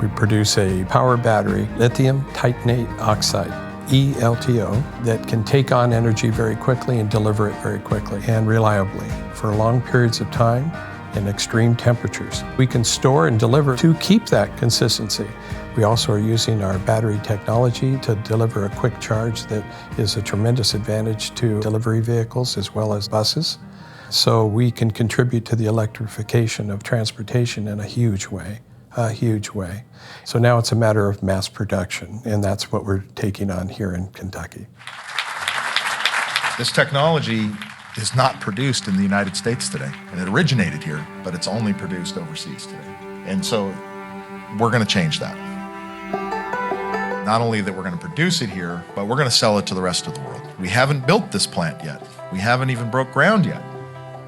We produce a power battery, lithium titanate oxide, ELTO, that can take on energy very quickly and deliver it very quickly and reliably for long periods of time and extreme temperatures. We can store and deliver to keep that consistency. We also are using our battery technology to deliver a quick charge that is a tremendous advantage to delivery vehicles as well as buses. So we can contribute to the electrification of transportation in a huge way. So now it's a matter of mass production, and that's what we're taking on here in Kentucky. This technology is not produced in the United States today, and it originated here, but it's only produced overseas today. And so we're going to change that. Not only that we're going to produce it here, but we're going to sell it to the rest of the world. We haven't built this plant yet. We haven't even broke ground yet.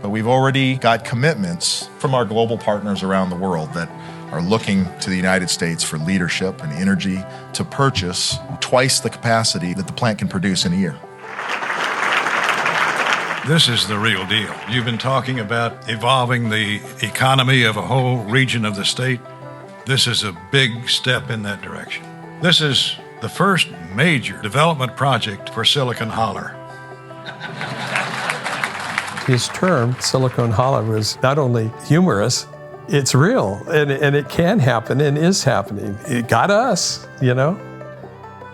But we've already got commitments from our global partners around the world that are looking to the United States for leadership and energy to purchase twice the capacity that the plant can produce in a year. This is the real deal. You've been talking about evolving the economy of a whole region of the state. This is a big step in that direction. This is the first major development project for Silicon Holler. His term, Silicon Holler, is not only humorous, it's real, and it can happen and is happening. It got us, you know.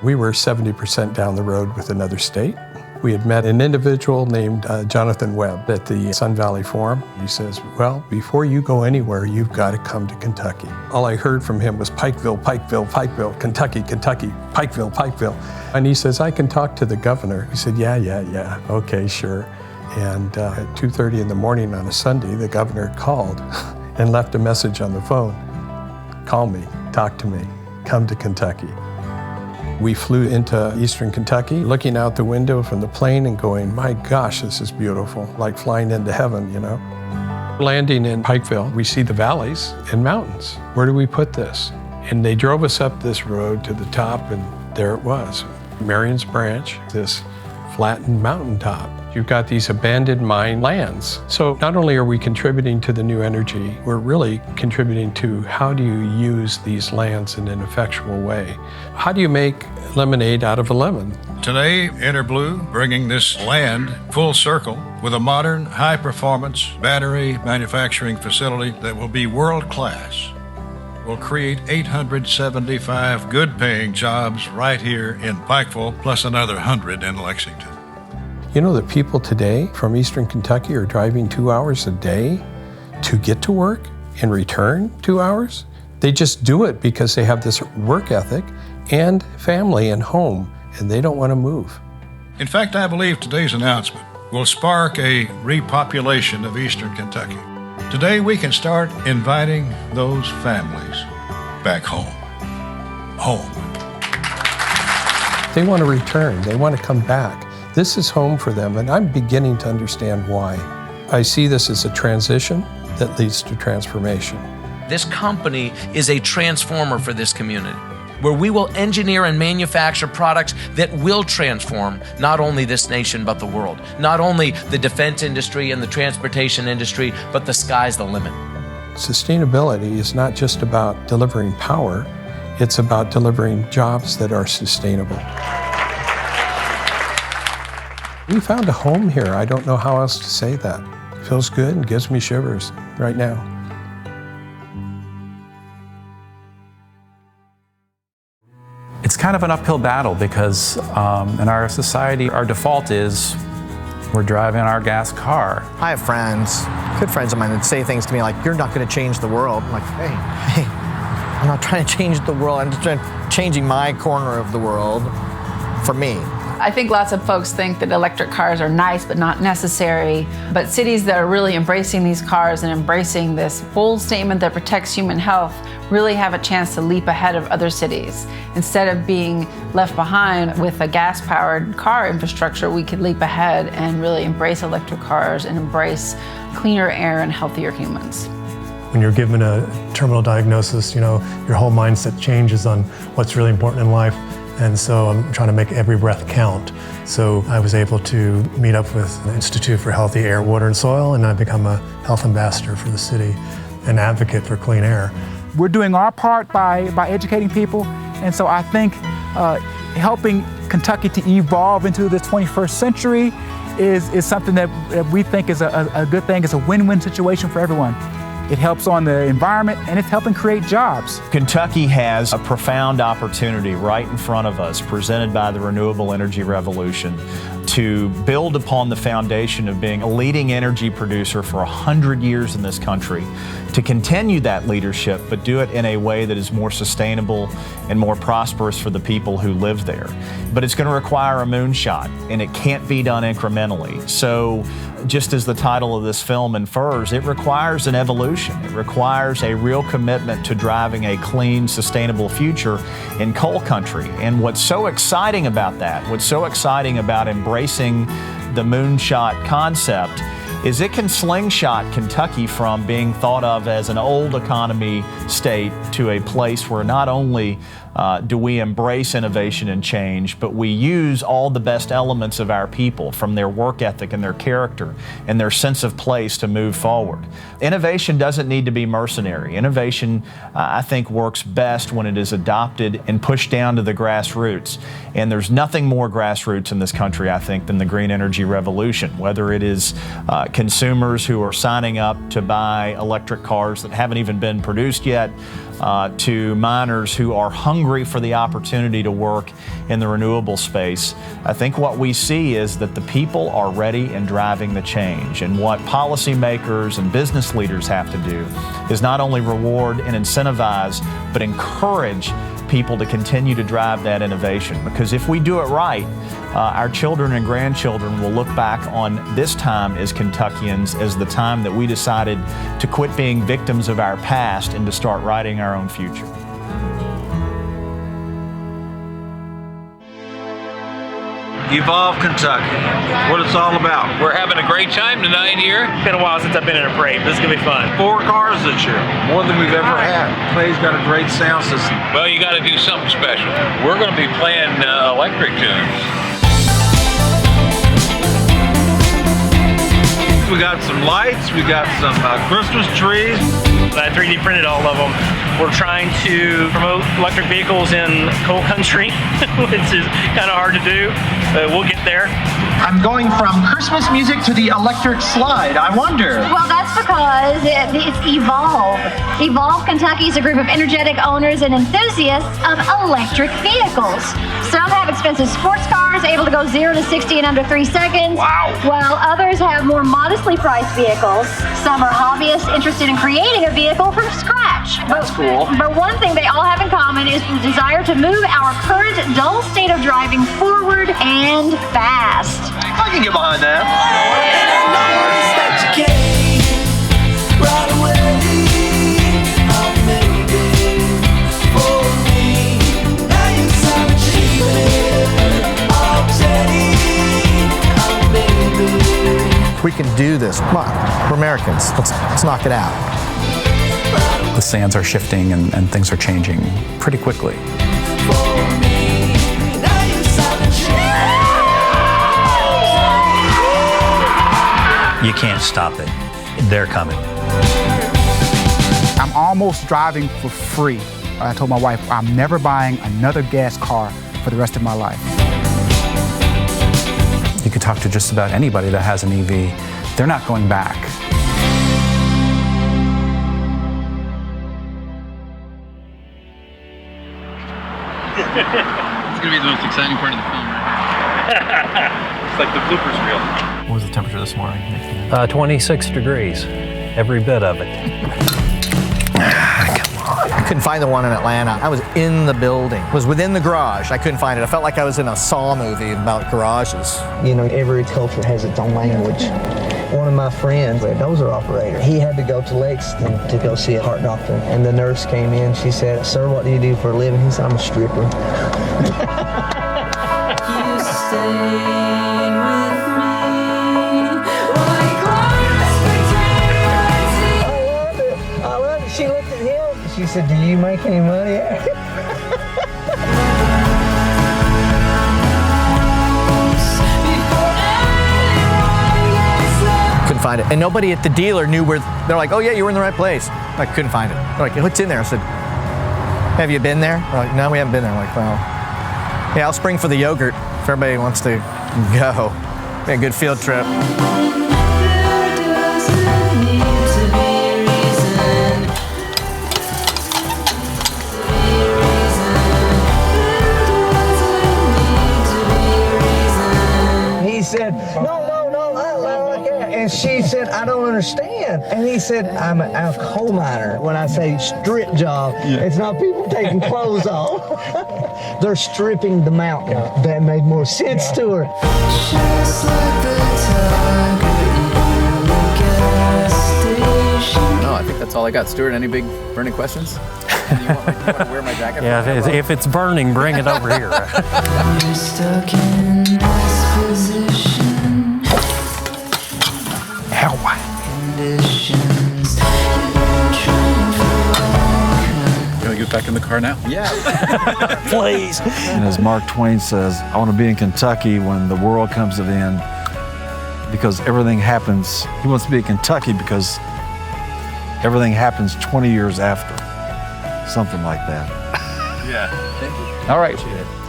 We were 70% down the road with another state. We had met an individual named Jonathan Webb at the Sun Valley Forum. He says, well, before you go anywhere, you've got to come to Kentucky. All I heard from him was Pikeville, Pikeville, Pikeville, Kentucky, Kentucky, Pikeville, Pikeville. And he says, I can talk to the governor. He said, yeah, okay, sure. And at 2:30 in the morning on a Sunday, the governor called and left a message on the phone. Call me, talk to me, come to Kentucky. We flew into eastern Kentucky, looking out the window from the plane and going, my gosh, this is beautiful, like flying into heaven, you know. Landing in Pikeville, we see the valleys and mountains. Where do we put this? And they drove us up this road to the top, and there it was, Marion's Branch, this flattened mountaintop. You've got these abandoned mine lands. So not only are we contributing to the new energy, we're really contributing to how do you use these lands in an effectual way? How do you make lemonade out of a lemon? Today, Interblue bringing this land full circle with a modern, high-performance battery manufacturing facility that will be world-class. will create 875 good-paying jobs right here in Pikeville, plus another 100 in Lexington. You know that people today from Eastern Kentucky are driving 2 hours a day to get to work and return 2 hours? They just do it because they have this work ethic and family and home, and they don't want to move. In fact, I believe today's announcement will spark a repopulation of Eastern Kentucky. Today, we can start inviting those families back home. Home. They want to return. They want to come back. This is home for them, and I'm beginning to understand why. I see this as a transition that leads to transformation. This company is a transformer for this community, where we will engineer and manufacture products that will transform not only this nation, but the world. Not only the defense industry and the transportation industry, but the sky's the limit. Sustainability is not just about delivering power, it's about delivering jobs that are sustainable. We found a home here. I don't know how else to say that. It feels good and gives me shivers right now. It's kind of an uphill battle because in our society, our default is we're driving our gas car. I have friends, good friends of mine, that say things to me like, "You're not going to change the world." I'm like, hey, I'm not trying to change the world. I'm just changing my corner of the world for me. I think lots of folks think that electric cars are nice but not necessary. But cities that are really embracing these cars and embracing this bold statement that protects human health really have a chance to leap ahead of other cities. Instead of being left behind with a gas-powered car infrastructure, we could leap ahead and really embrace electric cars and embrace cleaner air and healthier humans. When you're given a terminal diagnosis, your whole mindset changes on what's really important in life. And so I'm trying to make every breath count. So I was able to meet up with the Institute for Healthy Air, Water, and Soil, and I've become a health ambassador for the city, an advocate for clean air. We're doing our part by educating people, and so I think helping Kentucky to evolve into the 21st century is something that we think is a good thing. It's a win-win situation for everyone. It helps on the environment, and it's helping create jobs. Kentucky has a profound opportunity right in front of us, presented by the renewable energy revolution, to build upon the foundation of being a leading energy producer for 100 years in this country, to continue that leadership, but do it in a way that is more sustainable and more prosperous for the people who live there. But it's going to require a moonshot, and it can't be done incrementally. So just as the title of this film infers, it requires an evolution. It requires a real commitment to driving a clean, sustainable future in coal country. And what's so exciting about that, what's so exciting about embracing the moonshot concept, is it can slingshot Kentucky from being thought of as an old economy state to a place where not only do we embrace innovation and change, but we use all the best elements of our people, from their work ethic and their character and their sense of place, to move forward. Innovation doesn't need to be mercenary. Innovation, I think, works best when it is adopted and pushed down to the grassroots. And there's nothing more grassroots in this country, I think, than the green energy revolution, whether it is consumers who are signing up to buy electric cars that haven't even been produced yet, to miners who are hungry for the opportunity to work in the renewable space. I think what we see is that the people are ready and driving the change. And what policymakers and business leaders have to do is not only reward and incentivize, but encourage people to continue to drive that innovation. Because if we do it right, our children and grandchildren will look back on this time as Kentuckians as the time that we decided to quit being victims of our past and to start writing our own future. Evolve Kentucky, what it's all about. We're having a great time tonight here. It's been a while since I've been in a parade. This is going to be fun. 4 cars this year, more than we've ever had. Clay's got a great sound system. Well, you got to do something special. We're going to be playing electric tunes. We got some lights, we got some Christmas trees. I 3D printed all of them. We're trying to promote electric vehicles in coal country, which is kind of hard to do, but we'll get there. I'm going from Christmas music to the electric slide. I wonder. Well, that's because it's Evolve. Evolve Kentucky is a group of energetic owners and enthusiasts of electric vehicles. Some have expensive sports cars able to go 0 to 60 in under 3 seconds. Wow. While others have more modestly priced vehicles. Some are hobbyists interested in creating a vehicle from scratch. That's cool. But one thing they all have in common is the desire to move our current dull state of driving forward and fast. I can get behind that. We can do this. Come on, we're Americans. Let's knock it out. The sands are shifting and things are changing pretty quickly. You can't stop it. They're coming. I'm almost driving for free. I told my wife, I'm never buying another gas car for the rest of my life. You could talk to just about anybody that has an EV. They're not going back. It's going to be the most exciting part of the film right here. It's like the bloopers reel. What was the temperature this morning? 26 degrees, every bit of it. I couldn't find the one in Atlanta. I was in the building. It was within the garage. I couldn't find it. I felt like I was in a Saw movie about garages. You know, every culture has its own language. One of my friends, a dozer operator, he had to go to Lexington to go see a heart doctor. And the nurse came in, she said, "Sir, what do you do for a living?" He said, "I'm a stripper." I love it. She looked at him. She said, "Do you make any money?" Couldn't find it. And nobody at the dealer knew where. They're like, "Oh yeah, you were in the right place." I couldn't find it. They're like, "What's in there?" I said, "Have you been there?" They're like, "No, we haven't been there." I'm like, "Well, yeah, I'll spring for the yogurt if everybody wants to go." Be a good field trip. He said, "No, and she said, "I don't understand." And he said, I'm a coal miner. When I say strip job, it's not people taking clothes off. They're stripping the mountain. That made more sense to her. No, I think that's all I got. Stuart, any big burning questions? You want to wear my jacket? Yeah, if it's burning, bring it over here. You're stuck in this position. Conditions. You want to get back in the car now? Yeah. Please. And as Mark Twain says, I want to be in Kentucky when the world comes to an end because everything happens. He wants to be in Kentucky because everything happens 20 years after. Something like that. Yeah. Thank you. All right.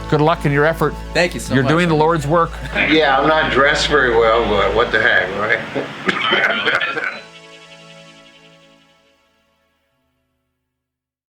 Good luck in your effort. Thank you so much. You're doing the Lord's work. Yeah, I'm not dressed very well, but what the heck, right?